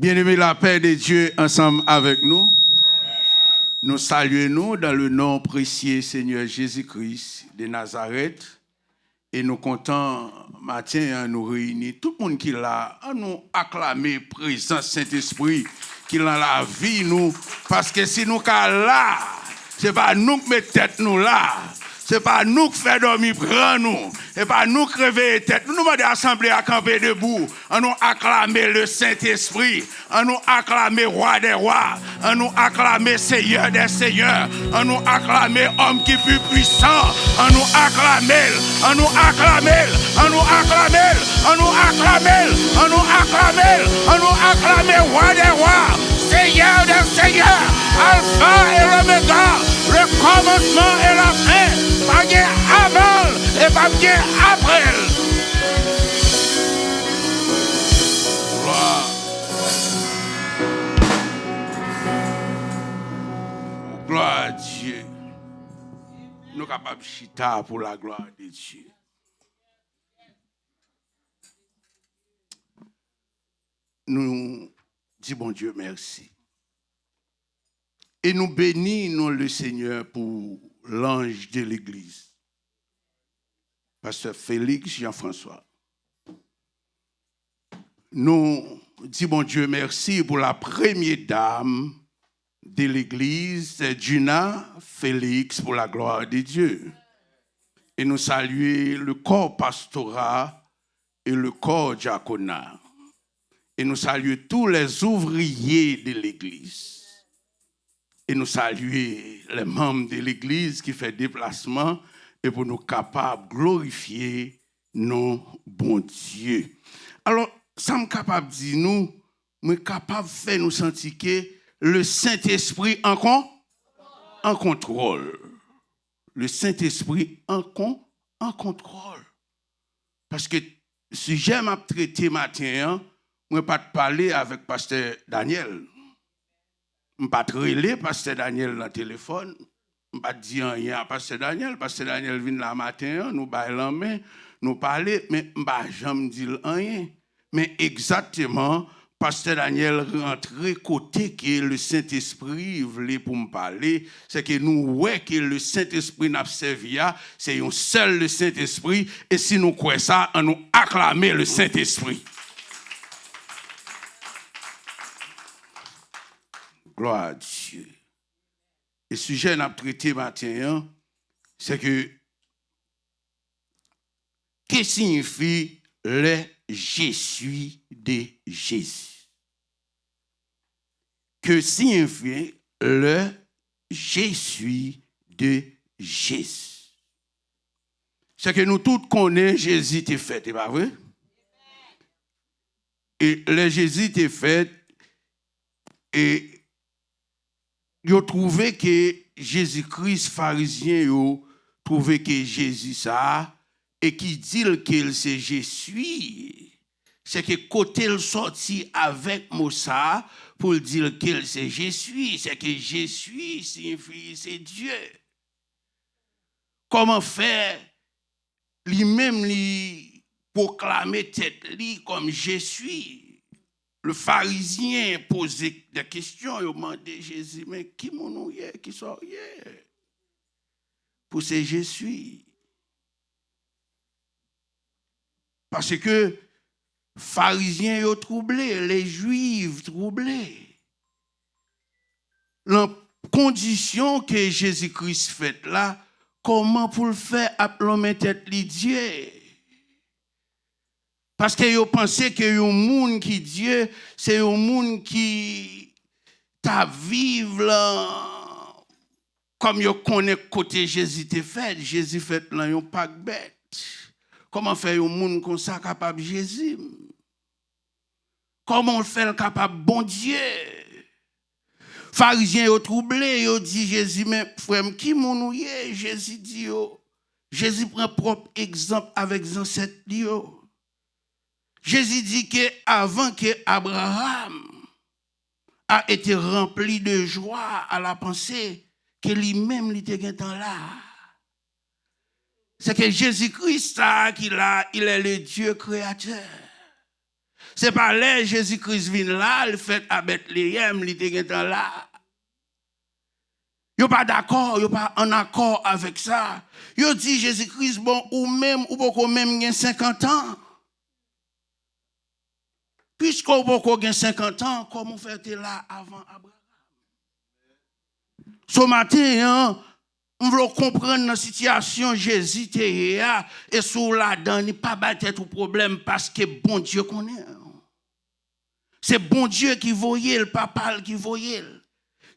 Bien-aimés, la paix de Dieu ensemble avec nous. Nous saluons dans le nom précieux Seigneur Jésus-Christ de Nazareth. Et nous comptons matin à nous réunir. Tout le monde qui est là, à nous acclamer présent Saint-Esprit qui est dans la vie nous. Parce que si nous sommes là, ce n'est pas nous qui mettons tête nous là. Ce n'est pas nous qui faisons dormir, prendre nous. Ce n'est pas nous qui réveillons tête. Nous demandons l'Assemblée à camper debout. On nous acclamer le Saint-Esprit. On nous acclamer Roi des Rois. On nous acclamer Seigneur des Seigneurs. On nous acclamer Homme qui est plus puissant. On nous acclamer. On nous acclamer. On nous acclamer. On nous acclamer. On nous acclamer. On nous acclamer Roi des Rois. Seigneur des Seigneurs. Alpha et l'Oméga. Le commencement et la fin. Pas bien avant et pas bien après. Gloire. Gloire à Dieu. Nous sommes capables de chita pour la gloire de Dieu. Nous disons bon Dieu merci. Et nous bénissons le Seigneur pour l'ange de l'Église, Pasteur Félix Jean-François. Nous disons bon Dieu merci pour la première dame de l'Église, Gina Félix, pour la gloire de Dieu. Et nous saluons le corps pastoral et le corps diaconat. Et nous saluons tous les ouvriers de l'Église. Et nous saluons les membres de l'Église qui font déplacement et pour nous capables de glorifier nos bons Dieu. Alors, ça me capable de dire nous, mais capable de faire nous sentir que le Saint-Esprit en contrôle. Le Saint-Esprit en contrôle. Parce que si j'aime à traiter matin, je ne vais pas te parler avec Pasteur Daniel. Je ne vais pas te relayer Pasteur Daniel dans le téléphone. Je ne vais pas te dire rien à Pasteur Daniel. Pasteur Daniel vient là matin, nous baillons main, nous parlons, mais je ne vais pas jamais dire rien. Mais exactement, Pasteur Daniel rentre côté que le Saint-Esprit voulait pour me parler, c'est que nous voyons que le Saint-Esprit n'a servi, c'est un seul le Saint-Esprit, et si nous croyons ça, on nous acclamer le Saint-Esprit. Gloire à Dieu. Le sujet qu'on a traité matin, c'est que qu'est-ce que signifie le je suis de Jésus? Que signifie le je suis de Jésus? C'est que nous tous connaissons Jésus est fait, c'est pas vrai? Et le Jésus est fait, et ils ont trouvé que Jésus-Christ, pharisien, ils ont trouvé que Jésus ça, et qui dit qu'il c'est je suis, c'est que côté il sorti avec Moussa pour dire qu'il c'est je suis, c'est que je suis signifie c'est Dieu. Comment faire lui-même lui proclamer tête lui comme je suis? Le pharisien posait des questions, il demandait Jésus, mais qui mon est, qui sont pour ce je suis? Parce que pharisiens ont troublé, les juifs troublés. La condition que Jésus-Christ fait là, comment pour le faire appeler tête li Dieu? Parce que vous pensez que le monde qui Dieu, c'est un monde qui t'a vivre là, comme vous connaissez côté Jésus te fait. Jésus fait là, un pas bête. Comment faire un monde comme ça capable de Jésus? Comment on fait capable bon Dieu? Pharisiens ont troublé, ils ont dit Jésus, mais frère, qui mon est? Jésus dit, Jésus prend propre exemple avec les ancêtres. Jésus dit que avant que Abraham a été rempli de joie à la pensée que lui-même il était là. C'est que Jésus-Christ il est le Dieu créateur. C'est pas là Jésus-Christ vient là, le fait à Bethléem, il était là. Yo pas d'accord, yo pas en accord avec ça. Yo dit Jésus-Christ bon ou même ou beaucoup même gen 50 ans. Puisque ou beaucoup gen 50 ans, comment fait là avant Abraham? Ce matin, on veut comprendre la situation Jésus était et sous la dent, il pas battre tout problème parce que bon Dieu connaît. C'est bon Dieu qui voyait, le papa qui voyait.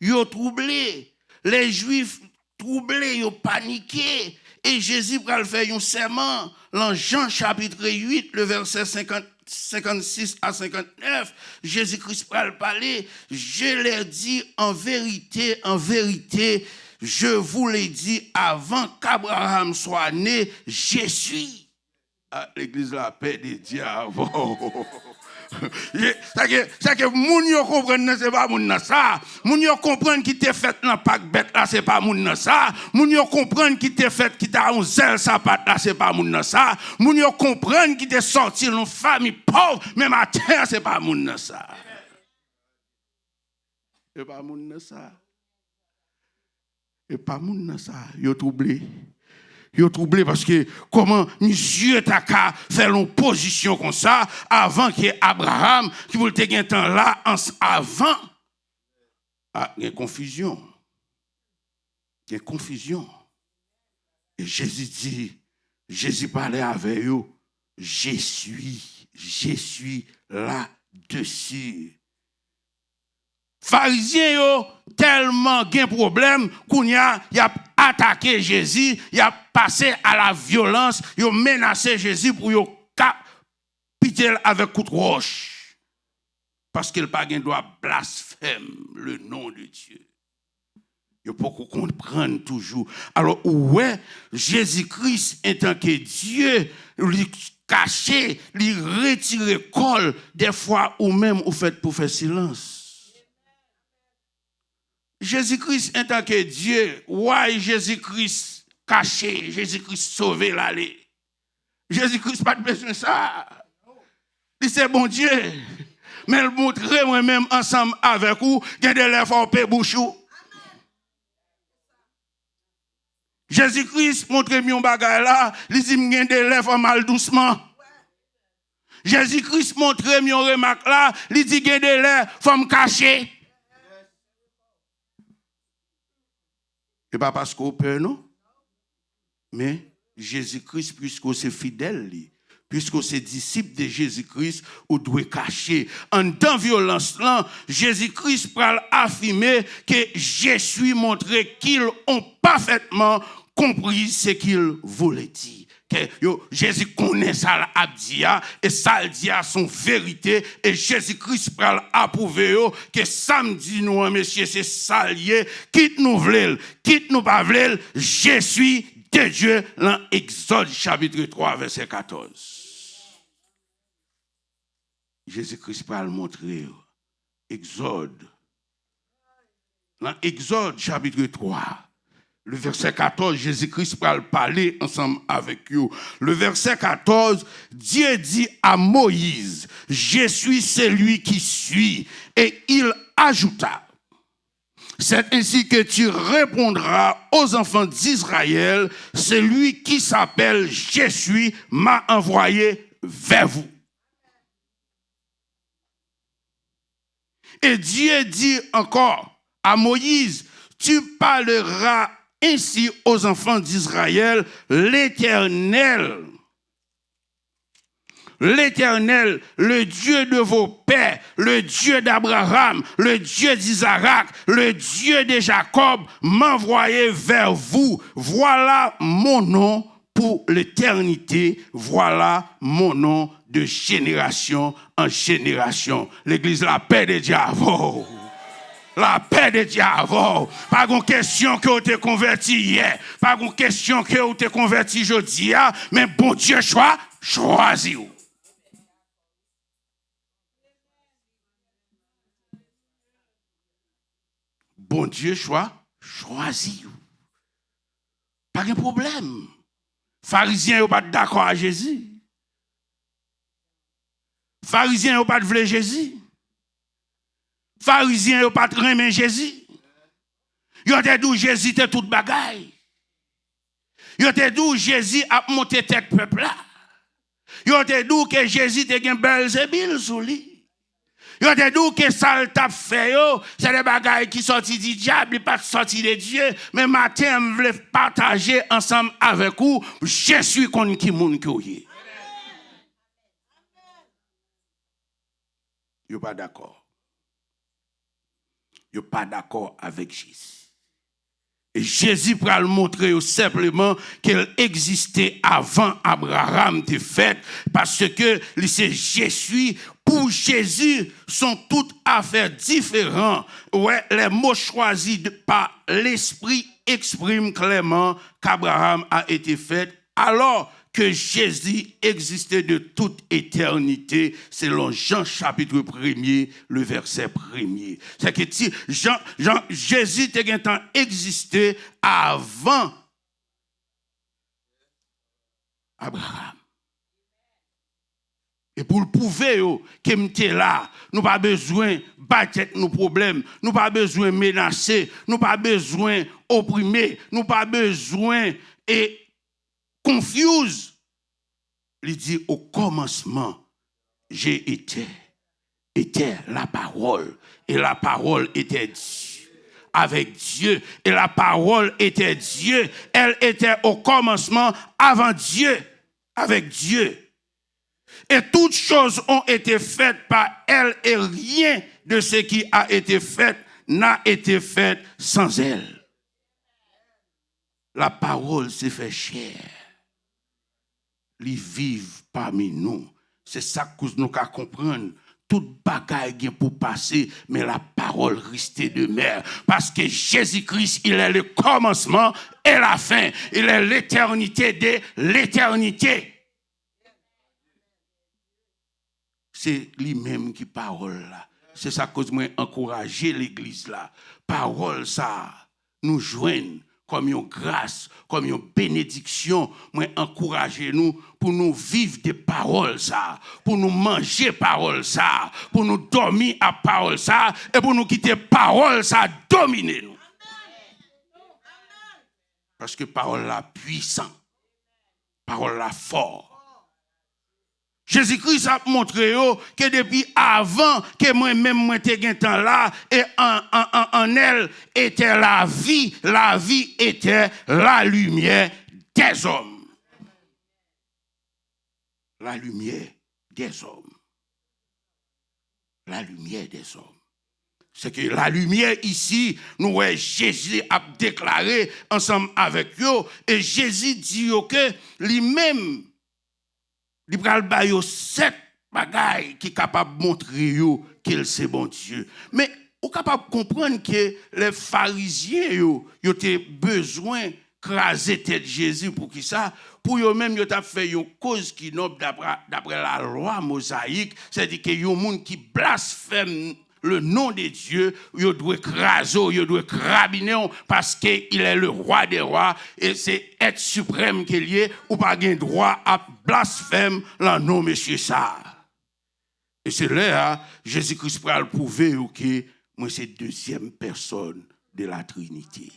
Yo troublé, les Juifs troublés, yo paniqué et Jésus va faire un serment dans Jean chapitre 8, le verset 56 à 59, Jésus-Christ va parler, je leur dis en vérité, je vous l'ai dit avant qu'Abraham soit né, je suis. Ah, l'église la paix des diables. C'est que moun yo comprennent c'est pas moun ça. Moun yo comprennent qui t'est fait dans pas bête là c'est pas moun ça. Moun yo comprennent qui t'est fait qui t'a un zèle ça pas là c'est pas moun ça. Moun yo comprennent qui t'est sorti dans famille pauvre même à terre c'est pas moun ça. C'est pas moun ça. Et pas moun ça. Yo troublé. Yo troublé parce que comment monsieur t'a qu'à faire une position comme ça avant que Abraham qui voulait te un temps là avant il y a confusion. Il y a confusion. Et Jésus parlait avec eux, je suis là-dessus. Pharisiens yo tellement gain problème qu'on y a attaqué Jésus, il a passé à la violence, il a menacé Jésus pour yo piter avec coup de roche parce qu'il pas gain droit blasphème le nom de Dieu. Il faut qu'on comprenne toujours. Alors ouais, Jésus-Christ en tant que Dieu, lui caché, lui retirer col des fois ou même au fait pour faire silence. Jésus-Christ en tant que Dieu, ouais, Jésus-Christ caché, Jésus-Christ sauvé l'aller. Jésus-Christ pas de besoin de ça. Il c'est bon Dieu. Mais le montrer moi-même ensemble avec vous, il y a des lèvres au pays bouchou. Jésus-Christ montre-moi un bagage là, il dit il y a des lèvres mal doucement. Jésus-Christ montre-moi une remarque là, il dit il y a des lèvres faut cacher. Et pas parce qu'on peur, non? Mais Jésus-Christ, puisque c'est fidèle, puisque c'est disciple de Jésus-Christ, on doit cacher. En temps violence, là, Jésus-Christ peut affirmer que je suis montré qu'ils ont parfaitement compris ce qu'il voulait dire. Jésus connaît ça l'abdia et ça le dit à son vérité et Jésus-Christ peut approuver que samedi nous messieurs c'est ça lié quitte nous v'lel quitte nous pas v'lel je suis de Dieu dans Exode chapitre 3 verset 14. Jésus-Christ peut le montrer Exode dans Exode chapitre 3 le verset 14, Jésus-Christ va parler ensemble avec vous. Le verset 14, Dieu dit à Moïse, je suis celui qui suis. Et il ajouta, c'est ainsi que tu répondras aux enfants d'Israël, celui qui s'appelle je suis m'a envoyé vers vous. Et Dieu dit encore à Moïse, tu parleras ainsi aux enfants d'Israël, l'Éternel, le Dieu de vos pères, le Dieu d'Abraham, le Dieu d'Isaac, le Dieu de Jacob, m'envoyait vers vous. Voilà mon nom pour l'éternité, voilà mon nom de génération en génération. L'Église, la paix de Dieu. Oh. La paix de Dieu. Oh. Pas une question que vous êtes converti hier, pas une question que vous êtes converti aujourd'hui, mais bon Dieu choisit. Bon Dieu choisit. Pas de problème. Pharisiens sont pas d'accord avec Jésus. Pharisiens n'ont pas de vle Jésus. Pharisiens n'ont pas de remen Jésus. Ils ont dit Jésus était toute bagaille. Ils ont dit Jésus a monté tête peuple là. Ils ont dit que Jésus était un Belzébuth sous lui. Ils ont dit que ça le tape fait, c'est des bagailles qui sortent du diable, pas sorti de Dieu. Mais matin, je voulais partager ensemble avec vous. Je suis contre qui moun qui Ils ne sont pas d'accord. Ils ne sont pas d'accord avec Jésus. Et Jésus pour le montrer simplement qu'elle existait avant Abraham de fait, parce que c'est Jésus. Pour Jésus, sont toutes affaires différentes. Ouais, les mots choisis par l'Esprit expriment clairement qu'Abraham a été fait, alors que Jésus existait de toute éternité, selon Jean chapitre 1er, le verset 1er. C'est que Jésus était un temps existé avant Abraham. Et pour le prouver que nous sommes là, nous n'avons pas besoin de battre nos problèmes, nous n'avons pas besoin de menacer, nous n'avons pas besoin d'opprimer, nous n'avons pas besoin de confuse. Il dit au commencement, j'ai été la parole, et la parole était Dieu, avec Dieu, et la parole était Dieu, elle était au commencement avant Dieu, avec Dieu. Et toutes choses ont été faites par elle, et rien de ce qui a été fait n'a été fait sans elle. La parole s'est fait chair. Ils vivent parmi nous. C'est ça que nous devons comprendre. Toute bagaille pour passer, mais la parole restait de mer. Parce que Jésus-Christ, il est le commencement et la fin. Il est l'éternité de l'éternité. C'est lui-même qui parole là. C'est ça que moi encourager l'église là. Parole ça nous joigne comme une grâce, comme une bénédiction. Moi encourager nous pour nous vivre des paroles ça, pour nous manger parole ça, pour nous dormir à parole ça et pour nous quitter parole ça dominer nous. Parce que parole là puissant. Parole là fort. Jésus-Christ a montré que depuis avant que moi-même j'étais temps là et en elle était la vie était la lumière des hommes. La lumière des hommes. La lumière des hommes. C'est que la lumière ici, nous voyons Jésus a déclaré ensemble avec eux et Jésus dit que lui-même il va le 7 bagailles qui sont capables de montrer qu'il c'est bon Dieu. Mais on est capable de comprendre que les pharisiens ont besoin de craser tête Jésus pour qui ça? Pour eux-mêmes, ils ont fait une cause qui noble d'après la loi mosaïque. C'est-à-dire qu'il y a des gens qui blasphèment le nom de Dieu, il doit écraser, il doit crabiner parce qu'il est le roi des rois et c'est être suprême qu'il y est ou pas gain droit à blasphémer le nom monsieur ça. Et c'est là Jésus-Christ pour le prouver que moi c'est deuxième personne de la Trinité.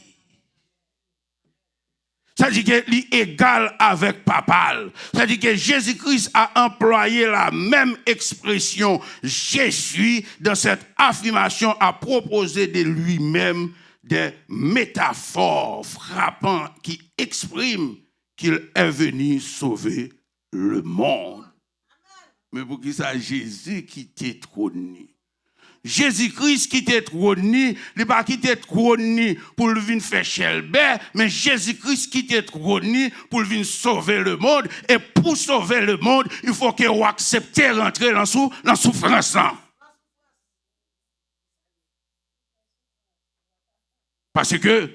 Ça dit qu'il est égal avec papa. Ça dit que Jésus-Christ a employé la même expression « je suis » dans cette affirmation à proposer de lui-même des métaphores frappantes qui expriment qu'il est venu sauver le monde. Mais pour qui ça Jésus qui t'est trôné? Jésus-Christ qui t'est trôné, il n'a pas quitté trôné pour venir faire chelbert, mais Jésus-Christ qui t'est trôné pour venir sauver le monde. Et pour sauver le monde, il faut que vous acceptiez rentrer dans la souffrance. Parce que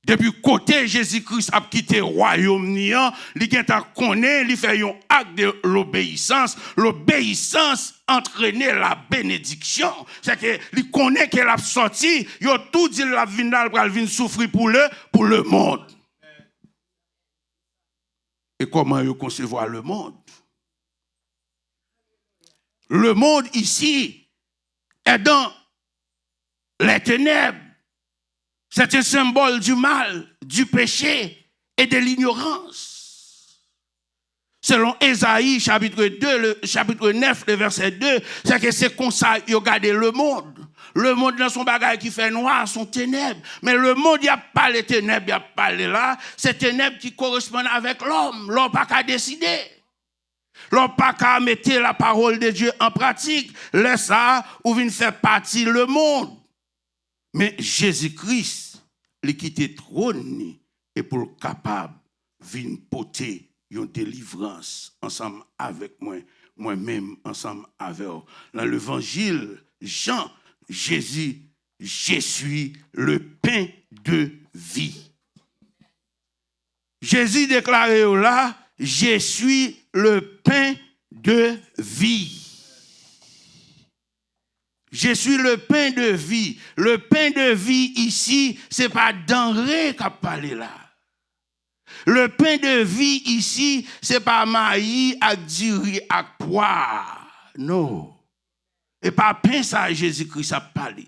depuis côté Jésus-Christ a quitté le royaume niant, il a connaît, il fait un acte de l'obéissance. L'obéissance entraînait la bénédiction. C'est que il connaît qu'elle a sorti, il a tout dit la vinal pour venir souffrir pour le monde. Et comment il concevoir le monde? Le monde ici est dans les ténèbres. C'est un symbole du mal, du péché et de l'ignorance. Selon Ésaïe, chapitre 2, le chapitre 9, le verset 2, c'est que c'est comme ça qu'il regarde le monde. Le monde dans son bagage qui fait noir, son ténèbres. Mais le monde, il n'y a pas les ténèbres, il n'y a pas les là. C'est ténèbres qui correspondent avec l'homme. L'homme n'a pas qu'à décider. L'homme n'a pas qu'à mettre la parole de Dieu en pratique. Laisse ça, ou vient faire partie le monde. Mais Jésus-Christ, il quitte le trône et pour le capable, vient porter une délivrance ensemble avec moi, moi-même ensemble avec vous. Dans l'évangile, Jean, Jésus, je suis le pain de vie. Jésus déclarait là, je suis le pain de vie. Je suis le pain de vie. Le pain de vie ici, ce n'est pas denrée qu'a parlé là. Le pain de vie ici, ce n'est pas maïs avec diri avec poire. Non. Et pas pain ça, Jésus-Christ a parlé.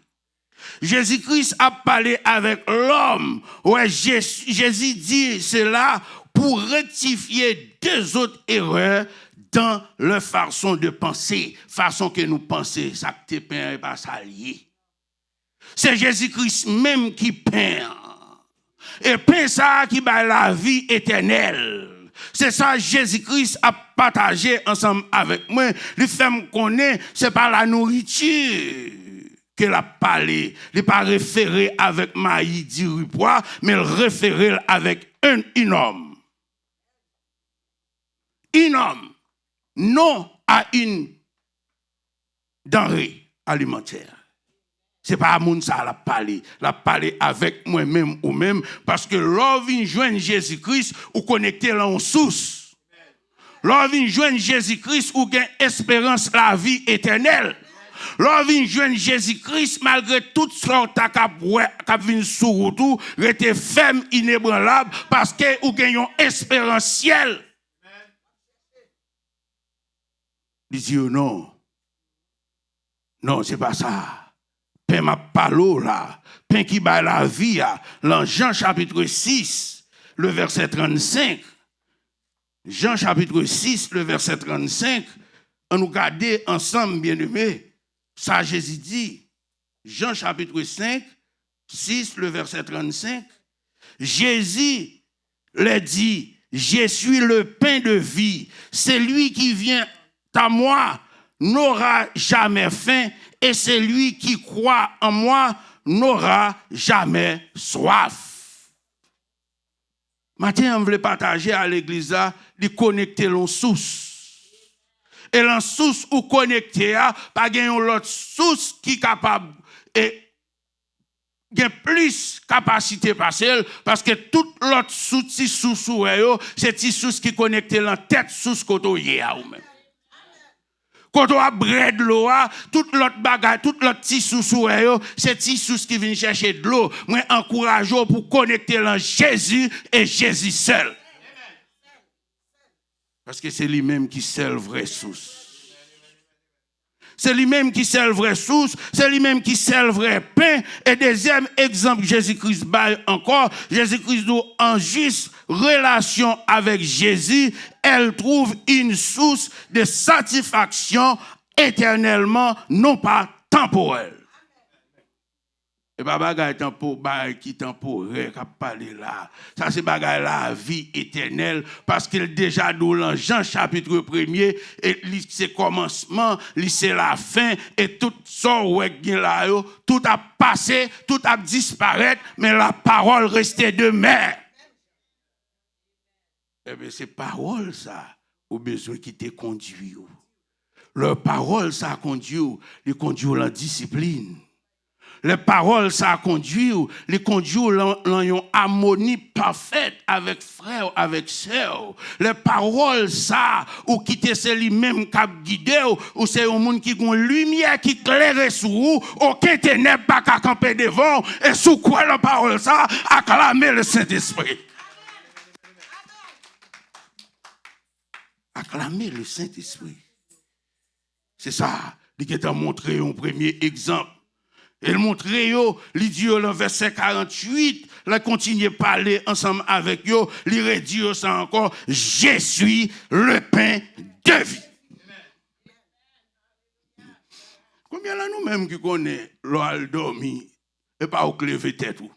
Jésus-Christ a parlé avec l'homme. Ouais, Jésus dit cela pour rectifier deux autres erreurs dans leur façon de penser, façon que nous pensons, ça que t'es peint et pas ça lié. C'est Jésus-Christ même qui peint. Et peint ça qui bat la vie éternelle. C'est ça Jésus-Christ a partagé ensemble avec moi. Le fait me connaît, c'est pas la nourriture qu'elle a parlé. Il n'est pas référé avec maïs, diri, pois, mais il référé avec un homme. Un homme. Non à une denrée alimentaire. Ce n'est pas à moun ça la parler avec moi-même ou même, parce que l'on vient joindre Jésus-Christ ou connecter là en source. L'on vient joindre Jésus-Christ ou gain espérance la vie éternelle. L'on vient joindre Jésus-Christ malgré toute sorte qui vient sous route, rester ferme, inébranlable, parce que ou gagnons espérentiel. Il dit non. Non, c'est pas ça. Pain ma palo là. Pain qui bat la vie. Dans Jean chapitre 6, le verset 35. Jean chapitre 6, le verset 35. On nous garde ensemble, bien-aimés. Ça, Jésus dit. Jean chapitre 5, 6, le verset 35. Jésus leur dit, je suis le pain de vie. C'est lui qui vient à moi n'aura jamais faim et celui qui croit en moi n'aura jamais soif. Maintenant, on veut partager à l'église, de connecter l'on source. Et l'on source ou connecter, pas gagner l'autre source qui est capable et gain plus capacité parce que toute l'autre source, c'est une source qui connecte la tête source koto yé ou même. Quand on a bré de l'eau, toute l'autre bagage, toute l'autre petit sous c'est petit sous qui vient chercher de l'eau. Moi, encourage pour connecter en Jésus et Jésus seul. Parce que c'est lui-même qui seul vraie source. C'est lui-même qui seul vraie source, c'est lui-même qui seul vrai pain. Et deuxième exemple, Jésus-Christ baille encore. Jésus-Christ nous en juste relation avec Jésus, elle trouve une source de satisfaction éternellement, non pas temporelle. Et pas bagay qui temporaire qu'a parlé là. Ça c'est bagay la vie éternelle parce qu'il déjà dans Jean chapitre 1er et c'est commencement, c'est la fin et tout ça là tout a passé, tout a disparu mais la parole restait demeure. Eh bien c'est parole ça au besoin qui te conduit. Leur parole ça conduit la discipline. Les paroles, ça conduit, les conduit dans une harmonie parfaite avec frère, avec sœur. Les paroles, ça, ou quitter c'est lui-même qui a guidé, ou c'est un monde qui a une lumière qui éclaire sur vous, aucun ténèbre pas qu'à camper devant, et sous quoi la parole, ça, acclamer le Saint-Esprit. Acclamer le Saint-Esprit. C'est ça. Il a montré un premier exemple. Il montre, il dit dans le verset 48, il continue à parler ensemble avec eux, il redit ça encore, je suis le pain de vie. Combien là nous-mêmes qui connaissons l'oal dormi et pas au lever tête ou?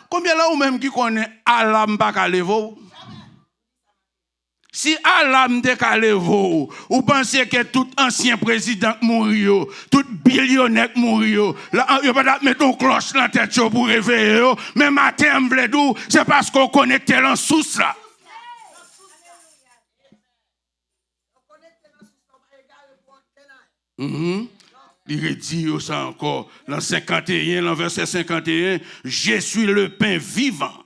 Combien là nous-mêmes qui connaissons alam pas qu'à lever? Si alam de qu'à lever, ou pensez que tout ancien président mourir, tout billionnaire mourir, là il pas mettre une cloche dans la tête pour réveiller, mais matin m'vle c'est parce qu'on connecte en source là. Il dit ça encore, dans 51, dans verset 51, je suis le pain vivant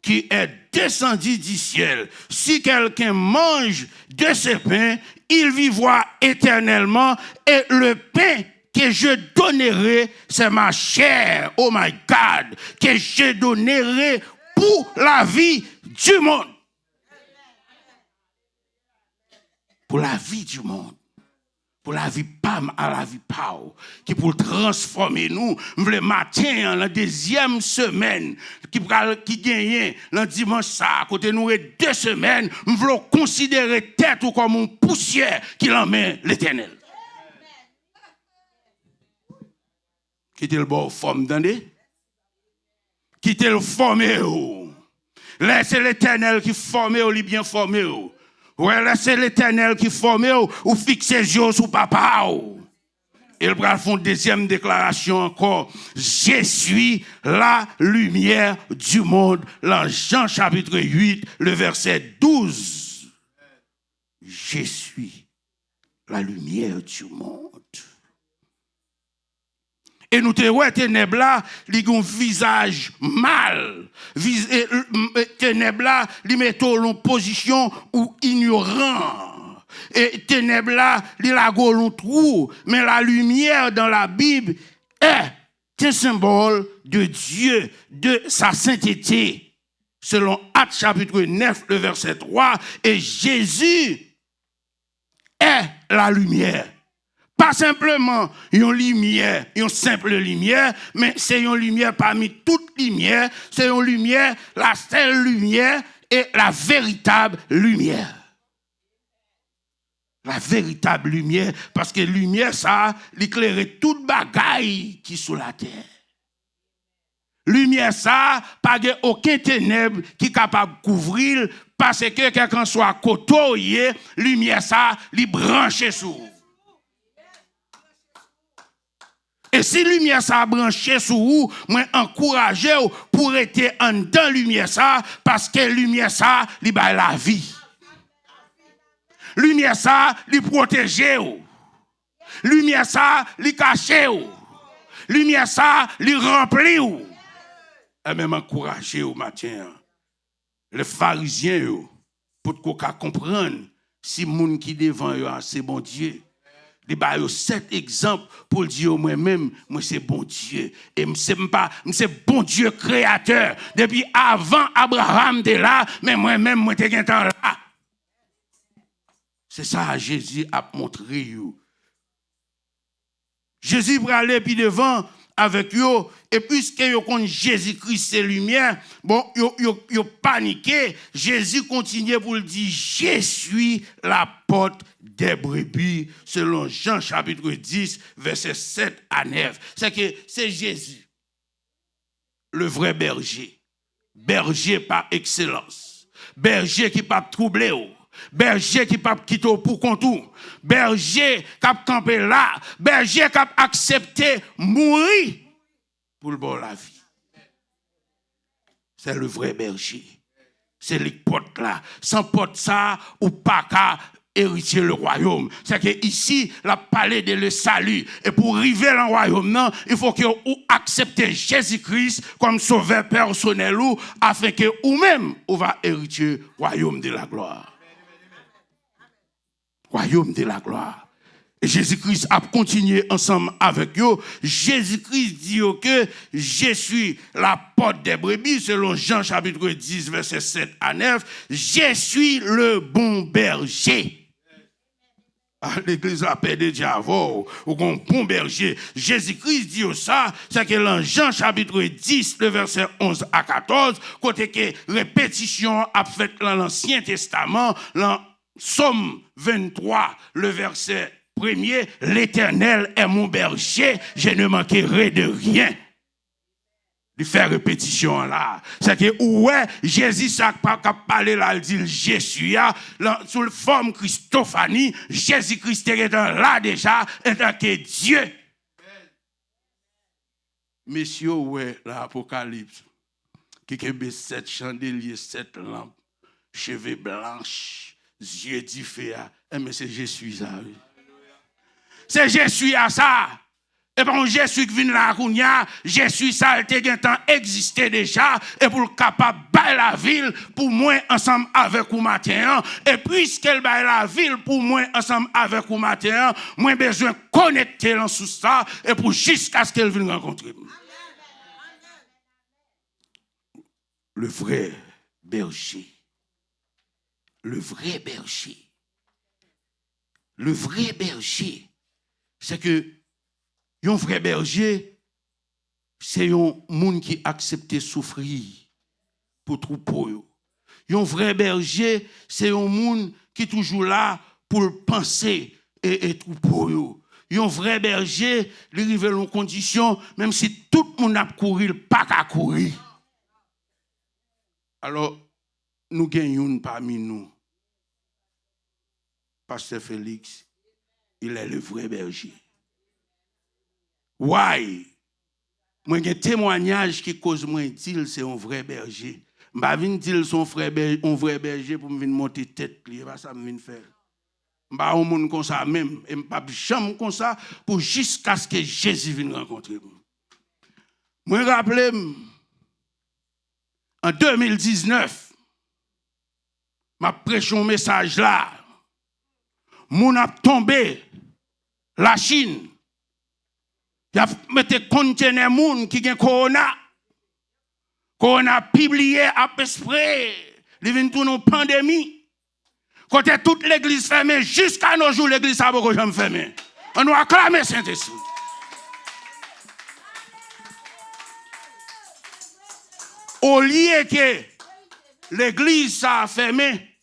qui est descendu du ciel. Si quelqu'un mange de ce pain, il vivra éternellement et le pain que je donnerai, c'est ma chair, oh my God, que je donnerai pour la vie du monde. Pour la vie du monde. Pour la vie pam à la vie pao, qui pour transformer nous, le matin, la deuxième semaine, qui gagne, le dimanche, ça, à côté nous, 2 semaines, nous voulons considérer tête ou comme une poussière qui l'emmène l'Éternel. Quittez le bon forme, d'année. Quittez le formé. Laissez l'Éternel qui forme, ou bien formé. Ouais, laissez l'Éternel qui forme ou fixe les yeux sur papa. Il va faire une deuxième déclaration encore. Je suis la lumière du monde. Dans Jean chapitre 8, le verset 12. Je suis la lumière du monde. Et nous te voyons ténèbres là, ils ont un visage mal. Ténèbres là, ils mettent en position ou ignorant. Et ténèbres là, ils la un trou. Mais la lumière dans la Bible est un symbole de Dieu, de sa sainteté. Selon Actes chapitre 9, le verset 3. Et Jésus est la lumière. Pas simplement une lumière, une simple lumière, mais c'est une lumière parmi toutes lumières, c'est une lumière, la seule lumière et la véritable lumière. La véritable lumière, parce que lumière, ça, l'éclairer toute bagaille qui est sous la terre. Lumière, ça, pas aucun ténèbre qui est capable de couvrir, parce que quelqu'un soit côtoyé, lumière, ça, lui branche sous. Et si lumière ça branché sur vous, moi encouragez pour être en dedans lumière ça parce que lumière ça li ba la vie. Lumière ça li protéger ou. Lumière ça li cacher ou. Lumière ça li remplir ou. Et même encourager au matin. Les pharisiens pour qu'on comprendre si moun qui devant eux c'est bon Dieu. Il y a 7 exemples pour dire moi-même, moi c'est bon Dieu. Et c'est bon Dieu créateur. Depuis avant Abraham de là, mais moi-même, moi t'es temps là. C'est ça Jésus a montré. Jésus va aller puis devant avec eux. Et puisque yo connaissent Jésus-Christ c'est lumière, bon, yo paniqué. Jésus continue pour le dire, je suis la porte des brebis, selon Jean chapitre 10, verset 7 à 9. C'est que c'est Jésus, le vrai berger. Berger par excellence. Berger qui pas troubler. Berger qui pas quitter pour contour. Berger qui a campé là. Berger qui a accepté mourir pour le bon la vie. C'est le vrai berger. C'est les portes là. Sans porte ça, ou pas qu'à hériter le royaume. C'est que ici, la parlé de le salut. Et pour arriver dans le royaume, non, il faut que vous acceptez Jésus-Christ comme sauveur personnel ou afin que vous-même, vous va hériter le royaume de la gloire. Royaume de la gloire. Et Jésus-Christ a continué ensemble avec eux. Jésus-Christ dit que je suis la porte des brebis, selon Jean chapitre 10, verset 7 à 9. Je suis le bon berger. L'église la paix de Dieu, ou qu'on bon berger. Jésus-Christ dit ça, c'est que dans Jean chapitre 10, le verset 11 à 14, côté que répétition a fait dans l'Ancien Testament, dans Somme 23, le verset 1er, l'Éternel est mon berger, je ne manquerai de rien. De faire répétition là. C'est que, ouais, Jésus, ça pas parler là, il dit, je suis là, sous la forme Christophanie, Jésus-Christ est là déjà, en tant que Dieu. Messieurs, ouais, l'Apocalypse, qui a 7 chandeliers, 7 lampes, cheveux blanches, yeux différents, mais c'est je suis ça. C'est je suis à ça. Et bon, Jésus qui vient là, Jésus ça, il a temps existé déjà, et pour le capable de la ville, pour moi, ensemble avec vous matin. Et puisqu'elle baille la ville, pour moi, ensemble avec vous matin, moi, besoin de connecter dans sous ça, et pour jusqu'à ce qu'elle vienne rencontrer. Le vrai berger. Le vrai berger. Le vrai berger, c'est que un vrai berger, c'est un monde qui accepte souffrir pour troupeau. Un vrai berger, c'est un monde qui est toujours là pour penser et troupeau. Un vrai berger, il arrive dans une condition, même si tout le monde a couru, il n'a pas qu'à courir. Alors, nous gagnons parmi nous. Pasteur Félix, il est le vrai berger. Why? Moi, j'ai un témoignage qui cause moi dire c'est un vrai berger. Je ne vais pas dire son frère un vrai berger pour me monter tête. Ce n'est pas ça que je viens faire. Je ne vais pas un monde comme ça même. Et je ne vais pas jamais comme ça pour jusqu'à ce que Jésus vienne rencontrer moi. Moi, je me rappelle, en 2019, je prêché un message là. Mon a tombé la Chine. Il y a mis conteneur moun qui gen corona. Corona publié à esprit. Il vient tout une pandémie. Quand toute l'église fermée, jusqu'à nos jours, l'église a beaucoup jamais fermée. On nous acclame Saint-Esprit. Au lieu que l'église a fermé,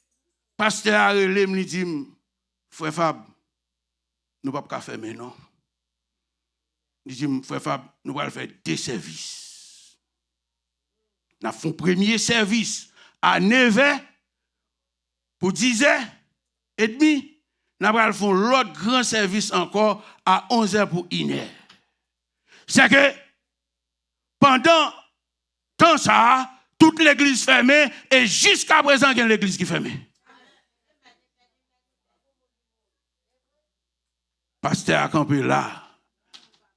pasteur Arelé me dit, frère Fab, nous ne pouvons pas fermer, non? Il dit, frère Fab, nous allons faire 2 services. Nous avons fait un premier service à 9h pour 10h30. Nous allons faire l'autre grand service encore à 11h pour 1h. C'est que pendant tant ça, toute l'église fermée et jusqu'à présent, il y a l'église qui est fermée. Pasteur a campé là.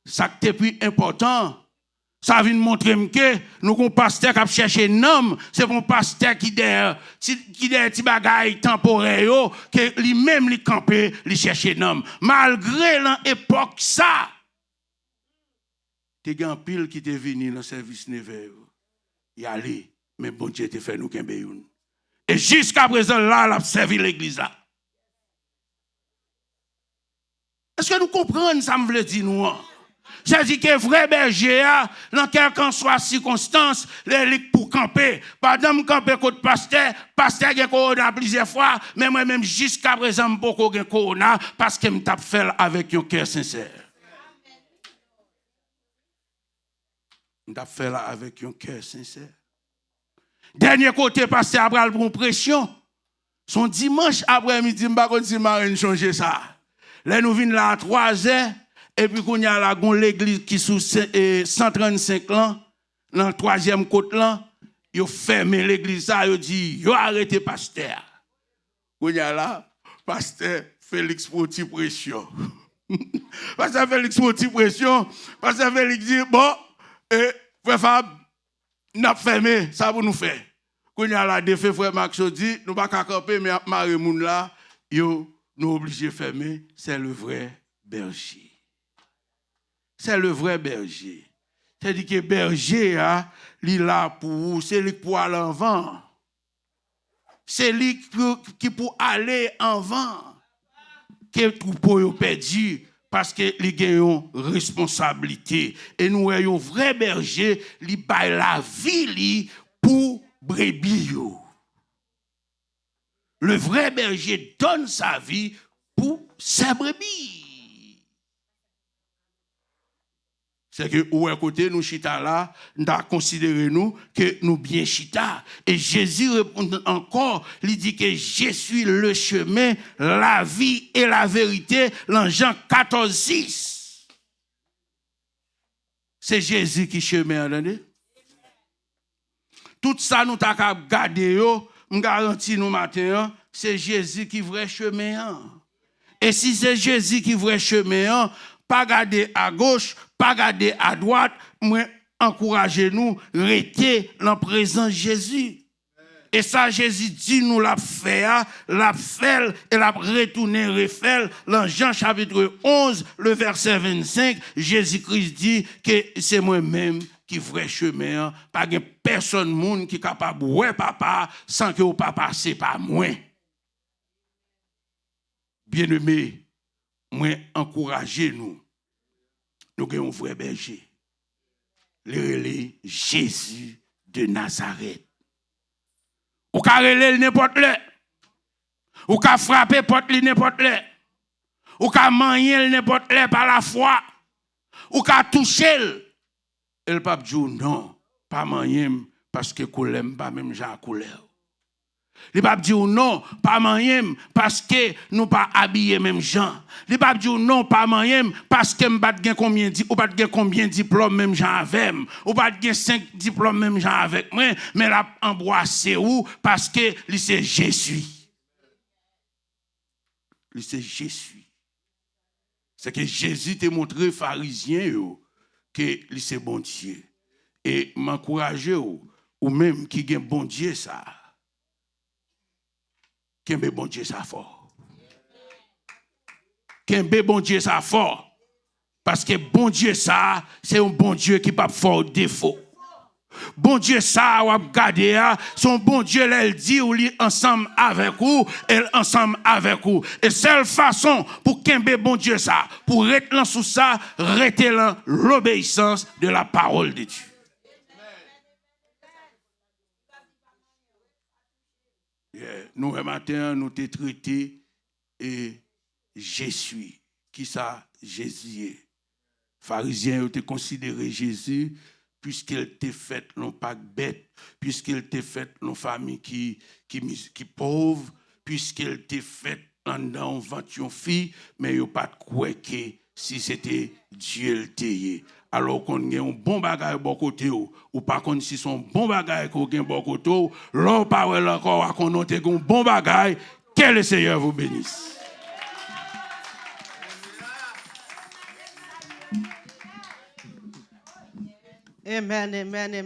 Ça qui est plus important, ça vient montrer que nous avons un pasteur qui a cherché un homme, c'est un pasteur qui derrière des bagailles temporaires, que lui-même lui campé, lui chercher un homme. Malgré l'époque ça, il y a un pile qui est venu dans le service Never. Il y allé, mais bon Dieu te fait nous qu'un béyoun. Et jusqu'à présent, là, il a servi l'église là. Est-ce que nous comprenons ça, me veut dire nous? C'est-à-dire que vrai berger, dans quelle qu'en soit circonstance, les pour camper. Pendant que camper contre pasteur a corona plusieurs fois, mais moi-même jusqu'à présent, je n'ai pas corona parce que je t'ai fait avec un cœur sincère. Je t'ai fait avec un cœur sincère. Dernier côté, pasteur Abraham pour une pression. Son dimanche après-midi, je ne sais pas si je changer ça. Là, nous venons là à 3h. Et puis, qu'on y a l'église qui sous 135 ans, dans le 3e côté là, ils ont fermé l'église, ils ont dit, ils ont arrêté pasteur. Qu'on y a là, pasteur Félix Poti pression. Pasteur Félix Poti pression, pasteur Félix dit, bon, frère Fab, nous avons fermé, ça pour nous faire. Qu'on y a là, des frère Max dit, nous ne pouvons pas camper, mais Marie Moun là, nous obligés de fermer, c'est le vrai berger. C'est le vrai berger. C'est-à-dire que berger, il est là pour vous, c'est lui pour aller en vent. C'est lui qui pour aller en vent. que troupeau yo perdu parce que les gagnons responsabilité et nous ayons vrai berger li bay la vie li pour brebis yo. Le vrai berger donne sa vie pour ses brebis. C'est que, ou à côté, nous chita là, nous avons considéré nous que nous bien chita. Et Jésus répond encore, il dit que je suis le chemin, la vie et la vérité, dans Jean 14, 6. C'est Jésus qui chemin, entendez? Tout ça, nous avons gardé, nous garantis nous matin, c'est Jésus qui vrai chemin. Et si c'est Jésus qui vrai chemin, pas garder à gauche, pas garder à droite, moi encouragez-nous, rester dans présence de Jésus. Et ça, Jésus dit nous l'a fait et l'a retourné, refait. Dans Jean chapitre 11, le verset 25, Jésus-Christ dit que c'est moi-même qui vrai chemin. Pas de personne monde qui est capable de ouais papa sans que papa passe par moi. Bien-aimés, moi encouragez-nous. Nous avons un vrai berger. Le Jésus de Nazareth. Ou ka relève n'importe le. Ou ka frapper porte n'importe le. Ou ka manier n'importe le par la foi. Ou ka toucher. Et le pape dit non, pas manier parce que coulem pas même Jean couleur. Le pape dit non, pas manier parce que nous pas habillés même gens. Le pape dit non, pas manier parce que m'pas gen combien ou pas gen combien diplômes même gens avec ou pas gen 5 diplômes même gens avec moi, mais la embrassé ou parce que lui c'est Jésus. Lui c'est Jésus. C'est que Jésus t'a montré pharisien que lui c'est bon Dieu. Et m'encourager ou même qui gen bon Dieu ça. Kembe bon Dieu ça fort. Kembe bon Dieu ça fort. Parce que bon Dieu ça, c'est un bon Dieu qui pas fort défaut. Bon Dieu ça, ou regarder, son bon Dieu elle dit ou li ensemble avec vous, elle ensemble avec vous. Et seule façon pour kembe bon Dieu ça, pour être là sous ça, rester dans l'obéissance de la parole de Dieu. Nous, un matin, nous t'ai traité et Jésus. Qui ça, Jésus est? Pharisiens ont considéré Jésus puisqu'il t'a fait non pas bête, puisqu'il t'a fait non famille qui pauvre, puisqu'il t'a fait dans vention fille, mais il pas de quoi que si c'était Dieu le tayé. Alors qu'on a un bon bagage bon côté ou pas contre si son bon bagage qu'on a bon côté l'on parle encore qu'on a un bon bagage, que le Seigneur vous bénisse. Amen, amen, amen.